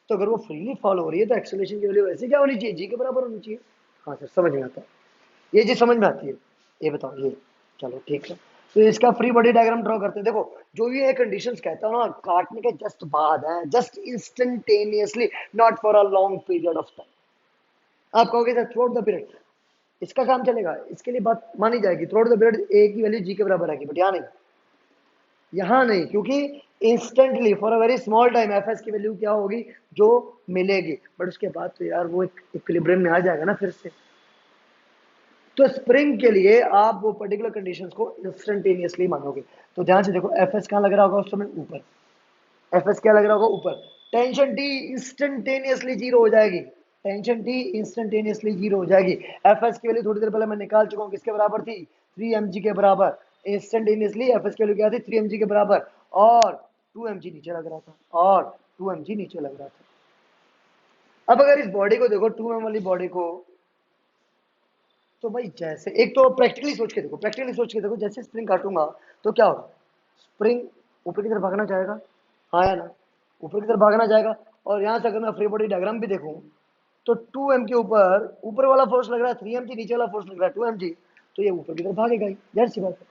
तो अगर वो फ्रीली फॉल हो रही है तो एक्सेलरेशन की वैल्यू वैसे क्या होनी चाहिए, g के बराबर होनी चाहिए। हाँ सर समझ में आता है, ये चीज समझ में आती है। ये बताओ ये, चलो ठीक है। तो इसका फ्री बॉडी डायग्राम ड्रॉ करते हैं। देखो जो भी ये कंडीशंस कहता हूं ना, काटने के जस्ट बाद है, just instantaneously, not for a long period of time. आप कहोगे sir through out the period इसका काम चलेगा, इसके लिए बात मानी जाएगी, थ्रू आउट द पीरियड ए की वैल्यू जी के बराबर आएगी, बट यहाँ नहीं, यहाँ नहीं, क्योंकि instantly for a very small time F S की वैल्यू क्या होगी, जो मिलेगी, बट उसके बाद तो यार वो एक इक्विलिब्रियम में आ जाएगा ना फिर से। तो स्प्रिंग के लिए आप वो पर्टिकुलर कंडीशंस को इंस्टेंटेनियसली मानोगे। तो ध्यान से देखो, एफ एस कहाँ लग रहा होगा उस समय, ऊपर। एफ एस क्या लग रहा होगा, ऊपर। टेंशन टी इंस्टेंटेनियसली जीरो हो जाएगी, टेंशन टी इंस्टेंटेनियसली जीरो हो जाएगी। एफ एस की वैल्यू थोड़ी देर पहले मैं निकाल चुका हूँ, किसके बराबर थी, 3 mg के बराबर। इंस्टेंटेनियसली एफ एस की वैल्यू क्या थी, 3 mg के बराबर, और 2 mg नीचे लग रहा था, और 2 mg नीचे लग रहा था। अब अगर इस बॉडी को देखो, 2m वाली बॉडी को, तो भाई जैसे एक तो प्रैक्टिकली सोच के देखो, प्रैक्टिकली सोच के देखो, जैसे स्प्रिंग काटूंगा तो क्या होगा, स्प्रिंग ऊपर की तरफ भागना चाहेगा, हाँ या ना, ऊपर की तरफ भागना चाहेगा। और यहाँ से अगर मैं फ्री बॉडी डायग्राम भी देखूं, तो 2m के ऊपर ऊपर वाला फोर्स लग रहा है 3 mg, नीचे वाला फोर्स लग रहा है 2 mg, तो ये ऊपर की तरफ भागेगा ही, जाहिर सी बात है।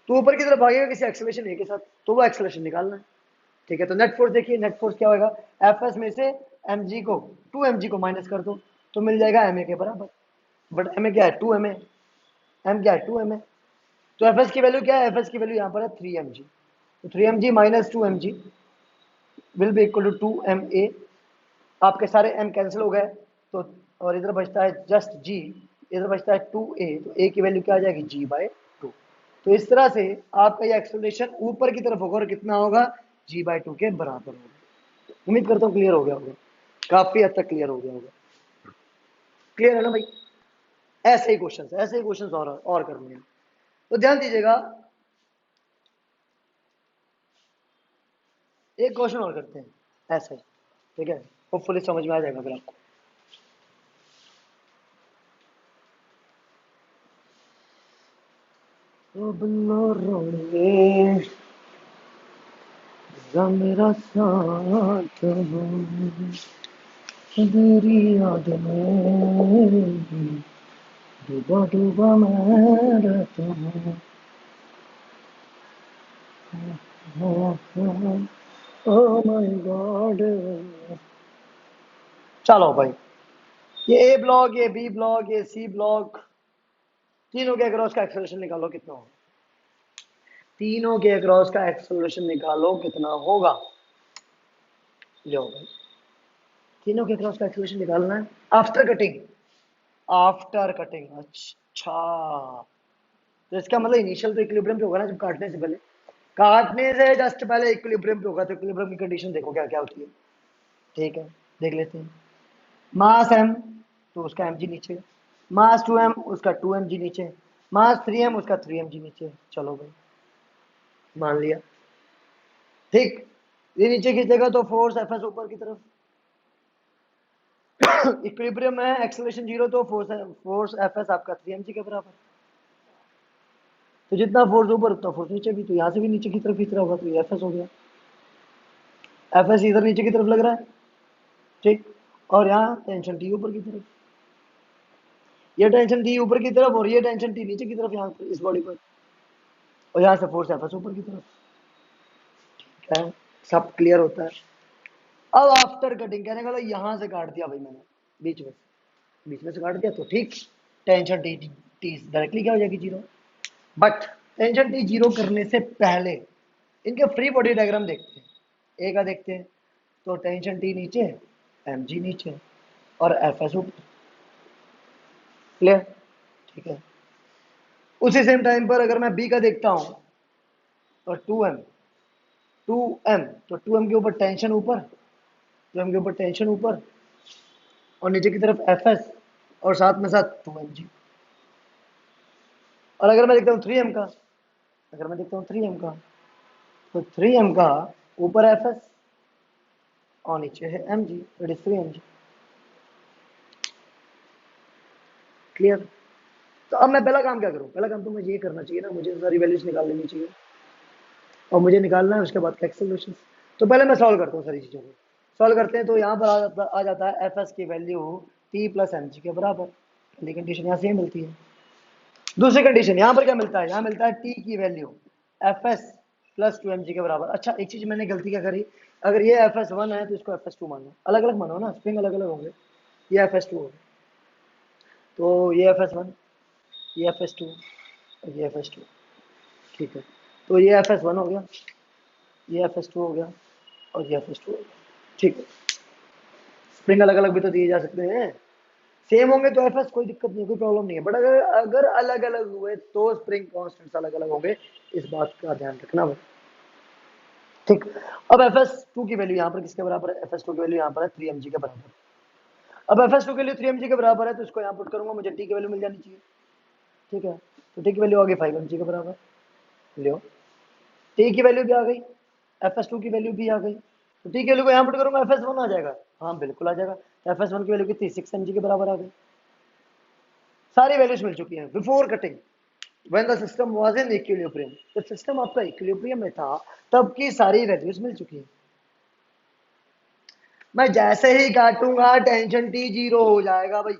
तो ऊपर की तरफ भागेगा किसी एक्सेलरेशन ए के साथ, तो वो एक्सेलरेशन निकालना है। ठीक है, तो नेट फोर्स देखिए, नेट फोर्स क्या होगा, एफ एस में से mg को 2 mg को माइनस कर दो, तो मिल जाएगा ma के बराबर। बट ma क्या है, 2ma, m क्या है, 2ma। तो एफ एस की वैल्यू क्या है, एफ एस की वैल्यू यहाँ पर है 3 mg, तो 3 mg minus 2 mg will be equal to 2ma। आपके सारे m कैंसिल हो गए, तो और इधर बचता है जस्ट g, इधर बचता है 2a, तो a की वैल्यू क्या आ जाएगी, g/2। तो इस तरह से आपका ये एक्सेलरेशन ऊपर की तरफ होगा, और कितना होगा, g/2 के बराबर होगा। उम्मीद करता हूँ क्लियर हो गया होगा, काफी हद तक क्लियर हो गया होगा। क्लियर है ना भाई, ऐसे ही क्वेश्चन, ऐसे ही क्वेश्चन और करने हैं, तो ध्यान दीजिएगा। एक क्वेश्चन और करते हैं ऐसे, ठीक है, होपफुली समझ में आ जाएगा फिर आपको। मेरा साथ हो, तेरी याद में डूबा डूबा मैं रहता हूँ, ओह माय गॉड। चलो भाई, ये ए ब्लॉक, ये बी ब्लॉक, ये सी ब्लॉक, तीनों के अक्रॉस का एक्सेलरेशन निकालो कितना होगा, तीनों के अक्रॉस का एक्सेलरेशन निकालो कितना होगा। लो भाई, तीनों के अक्रॉस का एक्सेलरेशन निकालना है आफ्टर कटिंग, आफ्टर कटिंग, अच्छा। तो इसका मतलब इनिशियल तो इक्विलिब्रियम पे होगा ना, जब काटने से पहले, काटने से जस्ट पहले इक्विलिब्रियम पे होगा, तो इक्विलिब्रियम की कंडीशन देखो क्या क्या होती है। ठीक है, देख लेते हैं। मास m, तो उसका mg नीचे, मास 2m उसका 2 mg नीचे, मास 3m उसका 3 mg नीचे। चलो भाई मान लिया, ठीक। ये नीचे खींचेगा तो फोर्स एफ एस ऊपर की तरफ, इक्विलिब्रियम है, एक्सेलरेशन जीरो, तो फोर्स एफ एस आपका 3 mg के बराबर। तो जितना फोर्स ऊपर उतना फोर्स नीचे भी, तो यहाँ से भी नीचे की तरफ खींच रहा होगा, तो ये एफ एस हो गया, एफ एस इधर नीचे की तरफ लग रहा है, ठीक। और यहाँ टेंशन टी ऊपर की तरफ, ये टेंशन टी ऊपर की तरफ, और ये टेंशन टी नीचे की तरफ, यहाँ पर इस बॉडी पर, और यहाँ से फोर्स एफ एस ऊपर की तरफ। ठीक है, सब क्लियर होता है। अब आफ्टर कटिंग कहने का मतलब यहाँ से काट दिया भाई मैंने, बीच में, बीच में से काट दिया, तो ठीक, टेंशन टी टी डायरेक्टली क्या हो जाएगी, zero. But tension T zero करने से पहले इनके फ्री बॉडी डायग्राम देखते हैं, ए का देखते हैं। तो टेंशन टी नीचे, एम जी नीचे, और एफ एस ऊपर, क्लियर, ठीक है। उसी सेम टाइम पर अगर मैं बी का देखता हूं, तो 2m, 2m, तो 2m के ऊपर टेंशन ऊपर, 2m के ऊपर टेंशन ऊपर, और नीचे की तरफ एफ एस, और साथ में साथ 2mg। और अगर मैं देखता हूँ 3m का, अगर मैं देखता हूँ 3m का, तो 3m का ऊपर एफ एस, और नीचे है mg, that is 3mg। Clear? तो अब मैं पहला काम क्या करूं? पहला काम तो मुझे ये करना चाहिए ना, मुझे सारी वैल्यूज निकाल लेनी चाहिए और मुझे निकालना है उसके बाद का एक्सेलरेशन। तो पहले मैं सॉल्व करता हूँ सारी चीज़ों को। सॉल्व करते हैं तो यहाँ पर आ जाता है एफ एस की value T plus M G के बराबर। पहली कंडीशन यहाँ से मिलती है। दूसरी कंडीशन यहाँ पर क्या मिलता है? यहाँ मिलता है टी की value F S plus two M G के बराबर। अच्छा, एक चीज मैंने गलती क्या करी, अगर ये एफ एस वन है तो इसको एफ एस टू मानो, अलग अलग मानो ना, स्प्रिंग अलग अलग होंगे। ये एफ एस टू होगा तो ये एफ एस वन, ये एफ एस टू, ये एफ एस टू। ठीक है, तो ये एफ एस वन हो गया, ये एफ एस टू हो गया और ये एफ एस टू हो गया। ठीक है, स्प्रिंग अलग अलग भी तो दिए जा सकते हैं, सेम होंगे तो एफएस कोई दिक्कत नहीं, कोई प्रॉब्लम नहीं है। बट अगर अगर अलग अलग हुए तो स्प्रिंग कांस्टेंट्स अलग अलग होंगे, इस बात का ध्यान रखना भाई। ठीक, अब एफएस2 की वैल्यू यहाँ पर किसके बराबर है? एफएस2 की वैल्यू यहाँ पर है 3mg के बराबर। अब एफएस2 की वैल्यू 3mg के बराबर है तो इसको यहाँ पुट करूंगा, मुझे टी की वैल्यू मिल जानी चाहिए। ठीक है, तो टी की वैल्यू आ गई 5mg के बराबर। लो, टी की वैल्यू भी आ गई, एफएस2 की वैल्यू भी आ गई, तो टी की वैल्यू को यहाँ पुट करूंगा, एफएस1 आ जाएगा। हाँ बिल्कुल आ जाएगा, एफएस1 की वैल्यू कितनी? 6mg के बराबर आ गई। सारी वैल्यूज मिल चुकी हैं before cutting, when the system was in equilibrium. जब सिस्टम आपका इक्विलिब्रियम में था तब की सारी वैल्यूज मिल चुकी हैं। मैं जैसे ही काटूंगा टेंशन टी जीरो हो जाएगा भाई,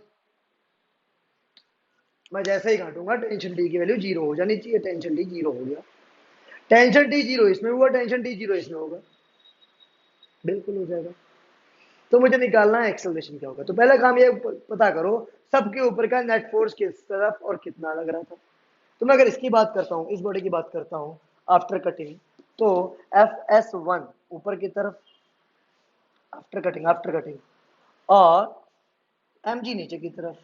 मैं जैसे ही काटूंगा टेंशन टी की वैल्यू जीरो हो जानी चाहिए। टेंशन टी जीरो हो गया, टेंशन टी जीरो इसमें हुआ, टेंशन टी जीरो इसमें होगा, बिल्कुल हो जाएगा। तो मुझे निकालना है एक्सेलरेशन क्या होगा। तो पहला काम ये पता करो सबके ऊपर का नेट फोर्स किस तरफ और कितना लग रहा था। तो मैं अगर इसकी बात करता हूँ, इस बॉडी की बात करता हूँ आफ्टर कटिंग, तो एफ एस वन ऊपर की तरफ आफ्टर कटिंग और एम जी नीचे की तरफ।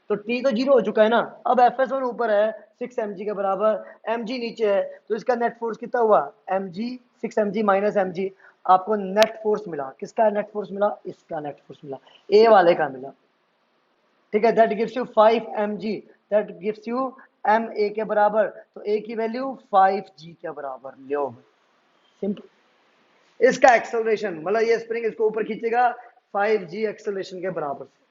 तो टी तो जीरो हो चुका है ना। अब एफ एस वन ऊपर है 6mg के बराबर, एम जी नीचे है, तो इसका नेट फोर्स कितना हुआ? M G, 6mg minus M G. आपको नेट फोर्स मिला, किसका नेट फोर्स मिला? इसका नेट फोर्स मिला, ए वाले का मिला। ठीक है, that gives you 5mg, that gives you M A के बराबर, तो ए की वैल्यू 5g के बराबर। लो सिंपल। इसका एक्सेलरेशन मतलब ये स्प्रिंग इसको ऊपर खींचेगा 5g एक्सेलरेशन के बराबर से।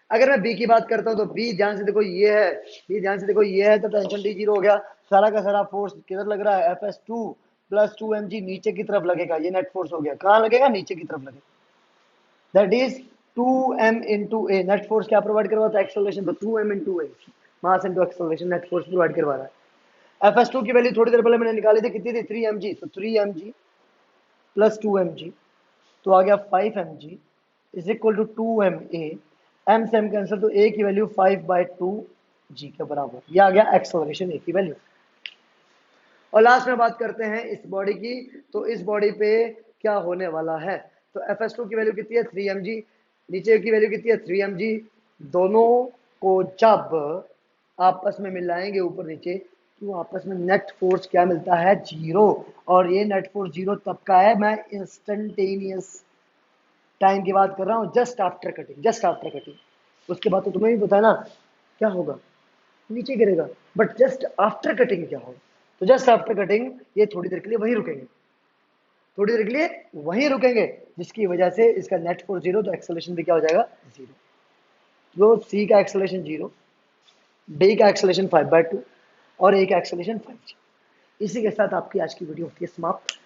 अगर मैं बी की बात करता हूं तो बी ध्यान से देखो ये है, बी ध्यान से देखो ये है, तो टेंशन टी जीरो हो गया। सारा का सारा फोर्स किधर लग रहा है? F S two plus two M G नीचे की तरफ लगेगा। ये नेट फोर्स हो गया, कहां लगेगा? नीचे की तरफ लगेगा। That is 2m into a. Net force क्या प्रोवाइड करवाता है? एक्सेलरेशन। तो 2m into a, mass into acceleration, net force provide करवा रहा है। एफ एस टू की वैल्यू थोड़ी देर पहले मैंने निकाली थी, कितनी थी? 3mg। तो 3mg प्लस 2mg, तो आ गया 5mg is equal to 2ma। M से एम कैंसिल, तो ए की वैल्यू 5/2g के बराबर। ये आ गया एक्सेलरेशन ए की वैल्यू। और लास्ट में बात करते हैं इस बॉडी की, तो इस बॉडी पे क्या होने वाला है? तो एफ एस टू की वैल्यू कितनी है? 3mg, नीचे की वैल्यू कितनी है? 3mg। दोनों को जब आपस में मिलाएंगे ऊपर नीचे, तो आपस में नेट फोर्स क्या मिलता है? जीरो। और ये नेट फोर्स जीरो तब का है, मैं इंस्टेंटेनियस टाइम की बात कर रहा हूँ, just after cutting, just after cutting. उसके बाद तो तुम्हें भी पता है ना क्या होगा, नीचे गिरेगा। बट जस्ट आफ्टर कटिंग क्या होगा? तो जस्ट आफ्टर कटिंग ये थोड़ी देर के लिए वहीं रुकेंगे, थोड़ी देर के लिए वहीं रुकेंगे, जिसकी वजह से इसका नेट फोर्स जीरो, तो एक्सेलरेशन भी क्या हो जाएगा? जीरो। तो सी का एक्सेलरेशन जीरो, डी का एक्सेलरेशन 5/2 और ए का एक्सेलरेशन 5g। इसी के साथ आपकी आज की वीडियो होती है समाप्त।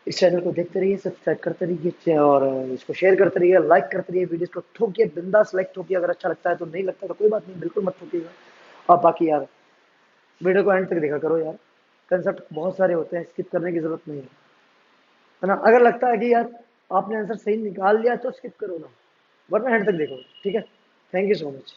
इस चैनल को देखते रहिए, सब्सक्राइब करते रहिए और इसको शेयर करते रहिए, लाइक करते रहिए, वीडियोस को ठोकिए, बिंदास लाइक ठोकिए। अगर अच्छा लगता है तो, नहीं लगता तो कोई बात नहीं, बिल्कुल मत ठोकिएगा। और बाकी यार वीडियो को एंड तक देखा करो यार, कंसेप्ट बहुत सारे होते हैं, स्किप करने की जरूरत नहीं है ना। अगर लगता है कि यार आपने आंसर सही निकाल लिया तो स्किप करो ना, वरना एंड तक देखो। ठीक है, थैंक यू सो मच।